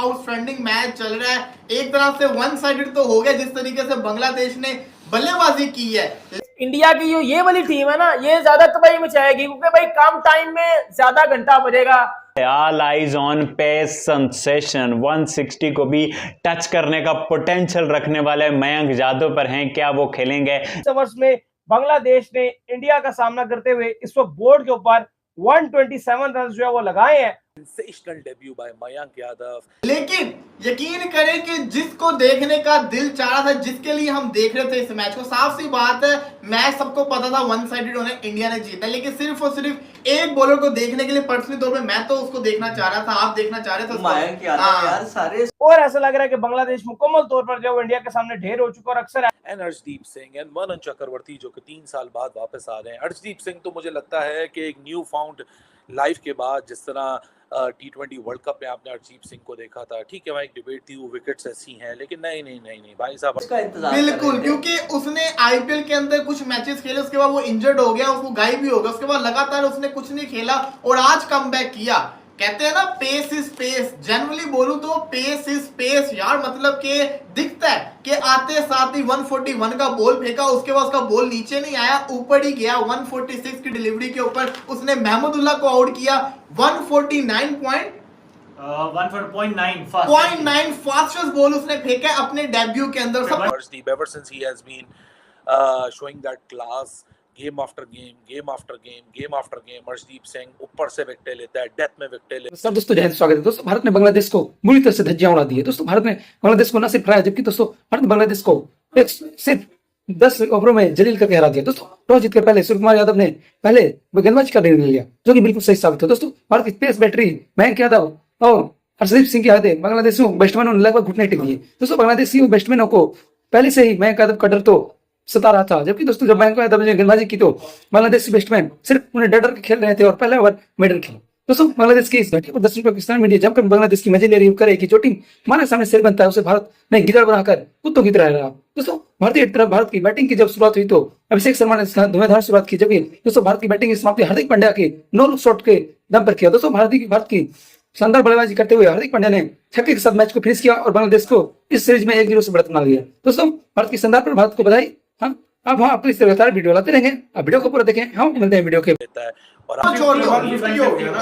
Outstanding match चल रहा है। एक तरफ से वन साइडेड तो हो गया जिस तरीके से बांग्लादेश ने बल्लेबाजी की है। इंडिया की जो ये वाली टीम है ना, ये ज्यादा तबाही मचाएगी क्योंकि भाई कम टाइम में ज्यादा घंटा बजेगा। All eyes on pace sensation 160 को भी टच करने का पोटेंशियल रखने वाले मयंक यादव पर हैं, क्या वो खेलेंगे? इस ओवर्स में बांग्लादेश ने इंडिया का सामना करते हुए इस वक्त बोर्ड के ऊपर 127 रन जो है वो लगाए हैं। Sensational debut by Mayank Yadav. लेकिन यकीन करें कि जिसको देखने का दिल चाह रहा था, जिसके लिए हम देख रहे थे इस मैच को, साफ सी बात है मैच सबको पता था वन साइडेड होने इंडिया ने जीता, लेकिन सिर्फ और सिर्फ एक बॉलर को देखने के लिए पर्सनली तौर पे मैं तो उसको देखना चाह रहा था, आप देखना चाह रहे थे मयंक यादव यार सारे। और ऐसा लग रहा है कि बांग्लादेश मुकम्मल तौर पर जो इंडिया के सामने ढेर हो चुका और अक्सर एंड अर्शदीप सिंह एंड मनन चक्रवर्ती जो कि 3 साल बाद वापस आ रहे हैं। अर्शदीप सिंह तो मुझे लगता है कि एक न्यू फाउंड लाइफ के बाद, जिस तरह T20 वर्ल्ड कप में आपने अर्शदीप सिंह को देखा था, ठीक है वहाँ एक डिबेट थी वो विकेट्स ऐसी हैं, लेकिन नहीं भाई साहब इसका इंतजार बिल्कुल, क्योंकि उसने आईपीएल के अंदर कुछ मैचेस खेले, उसके बाद वो इंजर्ड हो गया, उसको गायब भी हो गया, उसके बाद लगातार उसने कुछ नहीं खेला और आज कमबैक किया। कहते हैं ना पेस इज पेस, जनरली बोलूं तो पेस इज पेस यार, मतलब कि दिखता है कि आते साथ ही 141 का बॉल फेंका, उसके बाद उसका बॉल नीचे नहीं आया, ऊपर ही गया। 146 की डिलीवरी के ऊपर उसने महमूदुल्लाह को आउट किया। 149 फास्टेस्ट बॉल उसने फेंका अपने डेब्यू के अंदर। Arshdeep, ever since he has been showing that class game after game Arshdeep Singh ऊपर से विकेट लेता है, डेथ में विकेट लेता है। सर दोस्तों जय हिंद, स्वागत है दोस्तों। भारत ने बांग्लादेश को बुरी तरह से धज्जियां उड़ा दी है दोस्तों। भारत ने बांग्लादेश को न सिर्फ हराया, जबकि दोस्तों भारत ने बांग्लादेश को सिर्फ 10 ओवरों में जलील करके हरा दिया दोस्तों। टॉस जीतकर पहले सूर्य कुमार यादव ने पहले गेंदबाजी का निर्णय लिया, जो कि बिल्कुल सही साबित हुआ दोस्तों। भारत की पेस बैटरी मयंक यादव और अर्शदीप सिंह की आदतें बांग्लादेशियों बैट्समैनों ने लगभग घुटने टेक दिए दोस्तों। बांग्लादेशी बैट्समैनों को पहले से ही मयंक यादव का डर तो सता रहा था, जबकि दोस्तों जब मयंक यादव ने गेंदबाजी की तो बांग्लादेशी बैट्समैन सिर्फ उन्हें डर के खेल रहे थे और पहले ओवर मिडल खेला दोस्तों। बांग्लादेश की इस घटना पर दक्षिण पाकिस्तान मीडिया जमकर बांग्लादेश की मजे ले रही करे कि जो टीम हमारे सामने सिर बनता है उसे भारत ने गिरड़ बनाकर कुत्तों की तरह रहा दोस्तों। भारतीय तरफ भारत की बैटिंग की जब शुरुआत हुई तो अभिषेक शर्मा ने धुआंधार शुरुआत की, जबकि दोस्तों भारत की बैटिंग की समाप्ति हार्दिक पांड्या के नो लुक शॉट के दम पर किया दोस्तों। भारत की शानदार बल्लेबाजी करते हुए हार्दिक पांड्या ने छक्के के साथ मैच को फिनिश किया और बांग्लादेश को इस सीरीज में 1-0 से बढ़त बना लिया दोस्तों। भारत की शानदार पर भारत को बधाई। अब हाँ अपनी लगातार वीडियो लाते रहेंगे, आप वीडियो को पूरा देखें, हम मिलते हैं वीडियो के।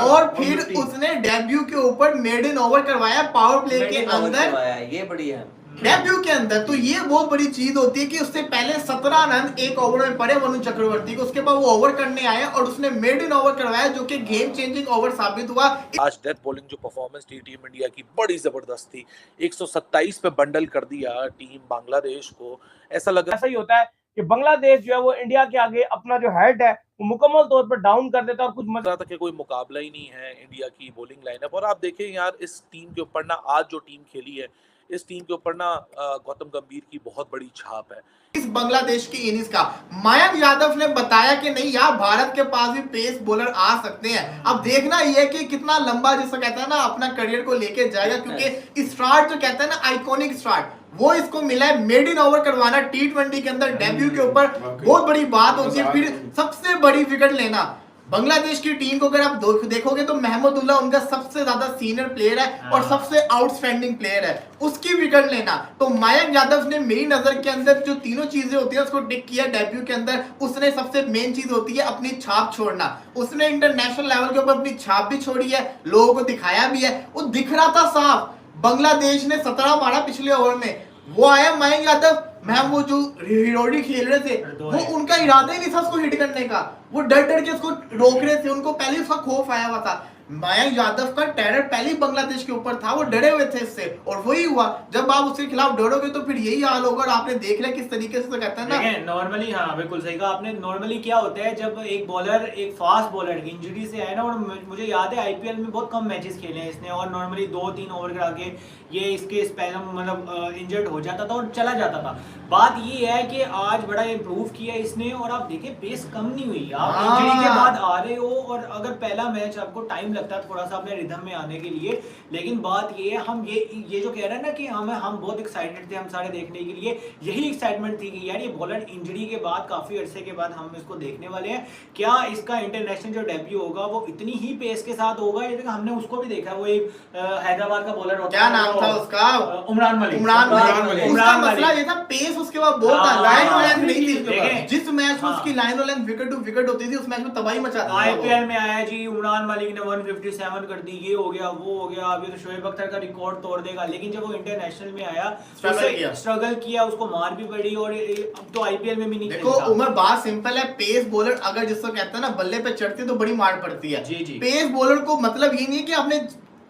और फिर उसने डेब्यू के ऊपर मेड इन ओवर करवाया पावर प्ले के अंदर, ये बढ़िया डेब्यू के अंदर। तो ये बहुत बड़ी चीज होती है कि उससे पहले 17 रन एक ओवर में पड़े वरुण चक्रवर्ती को, उसके बाद वो ओवर करने आया और उसने मेड इन ओवर करवाया, जो कि गेम चेंजिंग ओवर साबित हुआ। आज डेथ बॉलिंग जो परफॉर्मेंस थी टीम इंडिया की बड़ी जबरदस्त थी। 127 पे बंडल कर दिया टीम बांग्लादेश को। ऐसा लगा ऐसा ही होता है कि बांग्लादेश जो है वो इंडिया के आगे अपना जो हेड है वो मुकम्मल तौर पर डाउन कर देता है और कुछ मजा था कि कोई मुकाबला ही नहीं है इंडिया की बॉलिंग लाइनअप। और आप देखें यार इस टीम के ऊपर ना, आज जो टीम खेली है इस टीम के ऊपर ना गौतम गंभीर की बहुत बड़ी छाप है इस बांग्लादेश की इनिंग्स का। मयंक यादव ने बताया कि नहीं यार भारत के पास भी पेस बॉलर आ सकते हैं। अब देखना ये है कि कितना लंबा, जिसको कहता है ना, अपना करियर को लेके जाएगा, क्योंकि स्टार्ट जो कहते हैं ना आइकॉनिक स्टार्ट, वो इसको मिला है। मेड इन ओवर करवाना T20 के अंदर डेब्यू के ऊपर बहुत बड़ी बात होती है। फिर सबसे बड़ी विकेट लेना बांग्लादेश की टीम को अगर आप देखोगे तो महमूदुल्लाह उनका सबसे ज्यादा सीनियर प्लेयर है और सबसे आउटस्टैंडिंग प्लेयर है, उसकी विकेट लेना। तो मयंक यादव ने मेरी नजर के अंदर जो तीनों चीजें होती है उसको टिक किया डेब्यू के अंदर। उसने सबसे मेन चीज होती है अपनी छाप छोड़ना। उसने इंटरनेशनल लेवल के ऊपर अपनी छाप भी छोड़ी है, लोगों को दिखाया भी है। वो दिख रहा था साफ। बांग्लादेश ने 17 मारा पिछले ओवर में, वो आया मयंक यादव, मैम वो जो हिरोडी खेल रहे थे वो उनका इरादा ही नहीं था उसको हिट करने का, वो डर के उसको रोक रहे थे, उनको पहले उसका खौफ आया हुआ था। मयंक यादव का टेरर पहले ही बांग्लादेश के ऊपर था, वो डरे हुए थे इससे, और वही हुआ। जब आप उसके खिलाफ डरोगे तो फिर यही हाल होगा। और आपने देख लिया किस तरीके से कहते हैं ना, नॉर्मली, हाँ बिल्कुल सही कहा आपने। नॉर्मली क्या होता है जब एक बॉलर, एक फास्ट बॉलर इंजरी से आए ना, और मुझे याद है आईपीएल में बहुत कम मैचेस खेले हैं इसने, और नॉर्मली 2-3 ओवर के आगे ये इसके स्पेलम मतलब इंजर्ड हो जाता था और चला जाता था। बात ये है कि आज बड़ा इम्प्रूव किया इसने, और आप देखें पेस कम नहीं हुई। आप इंजरी के बाद आ रहे हो, और अगर पहला मैच आपको टाइम लगता थोड़ा सा अपने रिदम में आने के लिए। लेकिन बात ये है, हम ये जो कह रहे हैं ना कि हम बहुत एक्साइटेड थे हम सारे देखने के लिए, यही एक्साइटमेंट थी कि यार ये बॉलर इंजरी के बाद काफी अरसे के बाद हम इसको देखने वाले हैं। क्या इसका इंटरनेशनल जो डेब्यू होगा वो इतनी ही पेस के साथ होगा? ये हमने उसको भी देखा, वो एक हैदराबाद का बॉलर होता क्या नाम था उसका? उमरान मलिक। उसका मसला ये था पेस उसके बाद बहुत था, लाइन और लेंथ नहीं थी। देखें, जिस मैच में उसकी लाइन और लेंथ विकेट टू विकेट होती थी उस मैच में तबाही मचा था। आईपीएल में आया जी, उमरान मलिक ने 157 कर दी, ये हो गया वो हो गया, अभी तो शोएब अख्तर का रिकॉर्ड तोड़ देगा। लेकिन जब वो इंटरनेशनल में आया स्ट्रगल किया, उसको मार भी पड़ी, और अब तो आईपीएल में भी नहीं देखो उमर, बात सिंपल है, पेस बॉलर अगर जिसको कहते हैं ना बल्ले पे चढ़ती है तो बड़ी मार पड़ती है। जी। पेस बॉलर को मतलब ये नहीं है कि आपने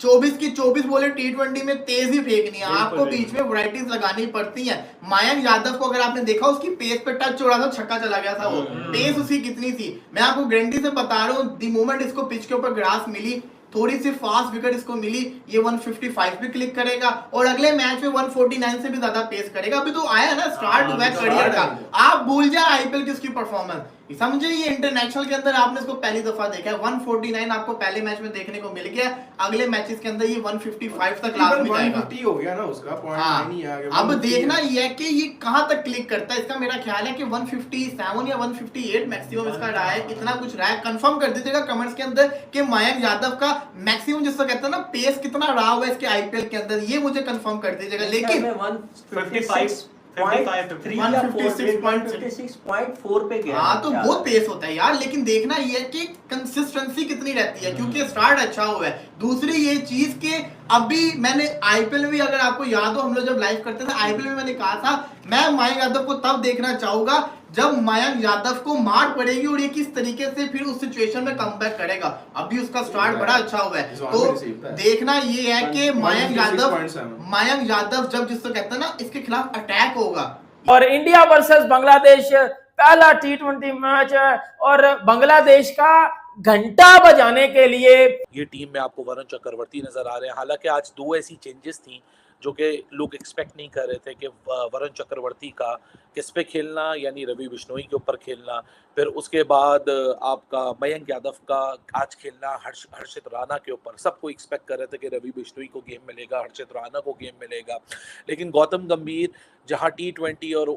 24 की 24 बॉलें T20 में तेज ही फेंकनी है, आपको बीच में वैरायटीज लगानी पड़ती हैं। मयंक यादव को अगर आपने देखा, उसकी पेस पे टच छोड़ा था, छक्का चला गया था वो। पेस उसकी कितनी थी मैं आपको गारंटी से बता रहा हूँ। दी मोमेंट इसको पिच के ऊपर ग्रास मिली, थोड़ी सी फास्ट विकेट इसको मिली, ये 155 भी क्लिक करेगा और अगले मैच में 149 से भी ज्यादा पेस करेगा। अभी तो आया ना, स्टार्ट हुआ है करियर का। आप भूल जाए आईपीएल की उसकी परफॉर्मेंस, समझे, ये इंटरनेशनल के अंदर आपने इसको पहली दफा देखा है। 149 आपको पहले मैच में देखने को मिल गया, अगले मैचेस के अंदर ये 155 तक लास्ट में जाएगा। 150 हो गया ना उसका पॉइंट। हाँ, अब देखना ये है कि ये कहां तक क्लिक करता है। इसका मेरा ख्याल है कि 157 या 158 मैक्सिमम इसका रहा है, इतना कुछ रहा है। कंफर्म कर दीजिएगा कमेंट्स के अंदर कि मयंक यादव का मैक्सिमम जिसको कहते हैं ना पेस कितना रहा हुआ है इसके आईपीएल के अंदर, ये मुझे कंफर्म कर दीजिएगा। लेकिन 156.4 पे गया। हाँ, तो बहुत पेस होता है यार। लेकिन देखना ये है कि कंसिस्टेंसी कितनी रहती है, क्योंकि स्टार्ट अच्छा हुआ है। दूसरी ये चीज कि अभी मैंने आईपीएल में, अगर आपको याद हो, हम लोग जब लाइव करते थे आईपीएल में, मैंने कहा था मैं मयंक यादव को तब देखना चाहूंगा जब मयंक यादव को मार पड़ेगी और ये किस तरीके से फिर उस सिचुएशन में कमबैक करेगा। अभी उसका स्टार्ट बड़ा अच्छा हुआ है, तो देखना ये है कि मयंक यादव जब जिसको कहते हैं ना इसके खिलाफ अटैक होगा। और इंडिया वर्सेस बांग्लादेश पहला T20 मैच है और बांग्लादेश का घंटा बजाने के लिए ये टीम में आपको वरुण चक्रवर्ती नजर आ रहे हैं। हालांकि आज दो ऐसी चेंजेस थी जो कि लोग एक्सपेक्ट नहीं कर रहे थे कि वरुण चक्रवर्ती का किस पे खेलना, यानी रवि बिश्नोई के ऊपर खेलना, फिर उसके बाद आपका मयंक यादव का आज खेलना हर्षित राणा के ऊपर। सबको एक्सपेक्ट कर रहे थे कि रवि बिश्नोई को गेम मिलेगा, हर्षित राणा को गेम मिलेगा। लेकिन गौतम गंभीर जहां T20 और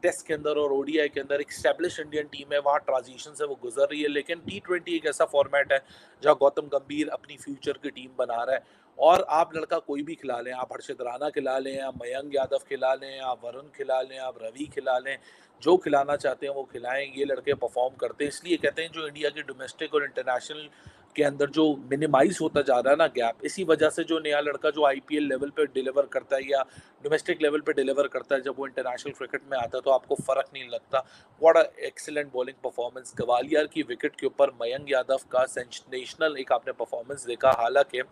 टेस्ट के अंदर और ODI के अंदर एक एस्टैब्लिश इंडियन टीम है, वहाँ ट्रांजिशन से वो गुजर रही है। लेकिन T20 एक ऐसा फॉर्मेट है जहाँ गौतम गंभीर अपनी फ्यूचर की टीम बना रहा है। और आप लड़का कोई भी खिला लें, आप हर्षित राणा खिला लें, आप मयंक यादव खिला लें, आप वरुण खिला लें, आप रवि खिला लें, जो खिलाना चाहते हैं वो खिलाएं। ये लड़के परफॉर्म करते हैं। इसलिए कहते हैं जो इंडिया के डोमेस्टिक और इंटरनेशनल के अंदर जो मिनिमाइज होता जा रहा है ना गैप, इसी वजह से जो नया लड़का जो IPL लेवल पे डिलीवर करता है या डोमेस्टिक लेवल पे डिलीवर करता है, जब वो इंटरनेशनल क्रिकेट में आता है तो आपको फ़र्क नहीं लगता। What a excellent bowling performance. Gwalior की विकेट के ऊपर मयंक यादव का सेंसेशनल एक आपने परफॉर्मेंस देखा। हालांकि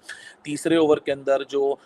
तीसरे ओवर के अंदर जो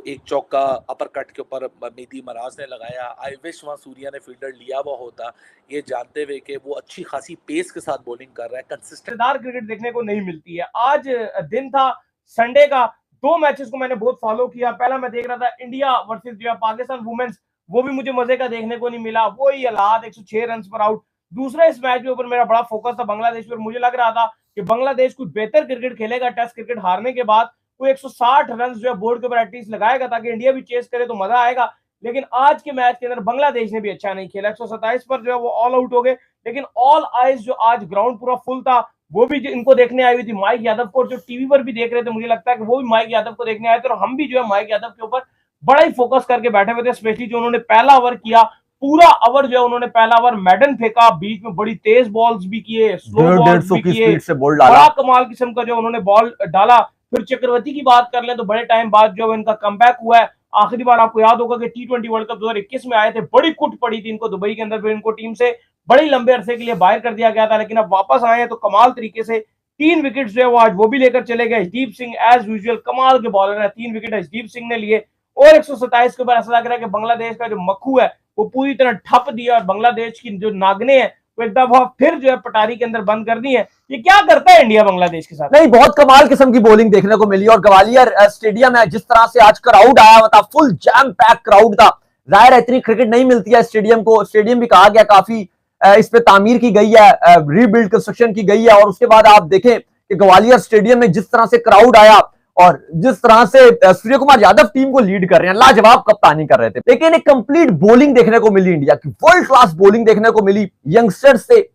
एक चौका अपर कट के ऊपर मेहदी मराज ने लगाया, आई विश वहाँ सूर्या ने फील्डर लिया हुआ होता, ये जानते हुए कि वो अच्छी खासी पेस के साथ बॉलिंग कर रहा है। कंसिस्टेंट क्रिकेट देखने को नहीं मिलती है। आज दिन था संडे का, दो मैचेस को मैंने बहुत फॉलो किया। पहला मैं देख रहा था इंडिया वर्सेस जो पाकिस्तान वुमेन्स, वो भी मुझे मजे का देखने को नहीं मिला, वही हालात 106 रन पर आउट। दूसरा इस मैच के ऊपर मेरा बड़ा फोकस था बांग्लादेश पर। मुझे लग रहा था कि बांग्लादेश कुछ बेहतर क्रिकेट खेलेगा, टेस्ट क्रिकेट हारने के बाद कोई 160 रन जो है बोर्ड के ऊपर एटलीस्ट लगाएगा ताकि इंडिया भी चेस करे तो मजा आएगा। लेकिन आज के मैच के अंदर बांग्लादेश ने भी अच्छा नहीं खेला, 127 पर जो है वो ऑल आउट हो गए। लेकिन ऑल आइज जो आज ग्राउंड पूरा फुल था, वो भी इनको देखने आई हुई थी। माइक यादव को जो टीवी पर भी देख रहे थे, मुझे लगता है कि वो भी माइक यादव को देखने आए थे। और हम भी जो है माइक यादव के ऊपर बड़ा ही फोकस करके बैठे हुए थे, स्पेशली जो उन्होंने पहला ओवर किया। पूरा ओवर जो है उन्होंने पहला ओवर मैडन फेंका, बीच में बड़ी तेज बॉल्स भी किए, स्लो बॉल्स भी किए, बड़ा कमाल किस्म का जो उन्होंने बॉल डाला। फिर चक्रवर्ती की बात कर लें तो बड़े टाइम बाद जो इनका कमबैक हुआ है। आखिरी बार आपको याद होगा कि T20 वर्ल्ड कप 2021 में आए थे, बड़ी कुट पड़ी थी इनको दुबई के अंदर, फिर इनको टीम से बड़ी लंबे अरसे के लिए बाहर कर दिया गया था। लेकिन अब वापस आए हैं तो कमाल तरीके से 3 विकेट्स जो है वो आज वो भी लेकर चले गए। हरदीप सिंह एज यूजुअल कमाल के बॉलर है, 3 विकेट हरदीप सिंह ने लिए। और 127 के ऊपर ऐसा लग रहा है कि बांग्लादेश का जो मक्खू है वो पूरी तरह ठप दिया और बांग्लादेश की जो नागने हैं वो एक दफा फिर जो है पटारी के अंदर बंद कर दी है। ये क्या करता है इंडिया बांग्लादेश के साथ? नहीं, बहुत कमाल किस्म की बॉलिंग देखने को मिली। और ग्वालियर स्टेडियम है, जिस तरह से आज क्राउड आया हुआ था, फुल जैम पैक क्राउड था। जाहिर है इतनी क्रिकेट नहीं मिलती है स्टेडियम को, स्टेडियम भी कहा गया काफी इस पे तामीर की गई है, रीबिल्ड कंस्ट्रक्शन की गई है। और उसके बाद आप देखें कि ग्वालियर स्टेडियम में जिस तरह से क्राउड आया और जिस तरह से सूर्य कुमार यादव टीम को लीड कर रहे हैं, लाजवाब कप्तानी कर रहे थे। लेकिन एक कंप्लीट बॉलिंग देखने को मिली इंडिया की, वर्ल्ड क्लास बॉलिंग देखने को मिली यंगस्टर्स से।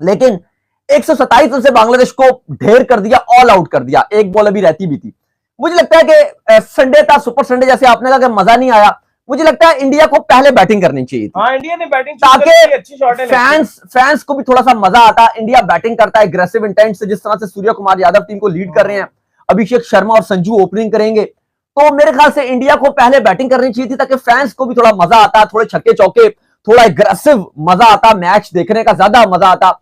लेकिन 127 रन से बांग्लादेश को ढेर कर दिया, ऑल आउट कर दिया, एक बॉल अभी रहती भी थी। मुझे लगता है कि संडे था, सुपर संडे जैसे आपने कहा कि मजा नहीं आया, मुझे लगता है इंडिया को पहले बैटिंग करनी चाहिए थी। हाँ, इंडिया ने बैटिंग ताकि अच्छी शॉट है, फैंस को भी थोड़ा सा मजा आता। इंडिया बैटिंग करता है एग्रेसिव इंटेंट से, जिस तरह से सूर्य कुमार यादव टीम को लीड कर रहे हैं, अभिषेक शर्मा और संजू ओपनिंग करेंगे, तो मेरे ख्याल से इंडिया को पहले बैटिंग करनी चाहिए थी ताकि फैंस को भी थोड़ा मजा आता, थोड़े छक्के चौके, थोड़ा एग्रेसिव मजा आता, मैच देखने का ज्यादा मजा आता।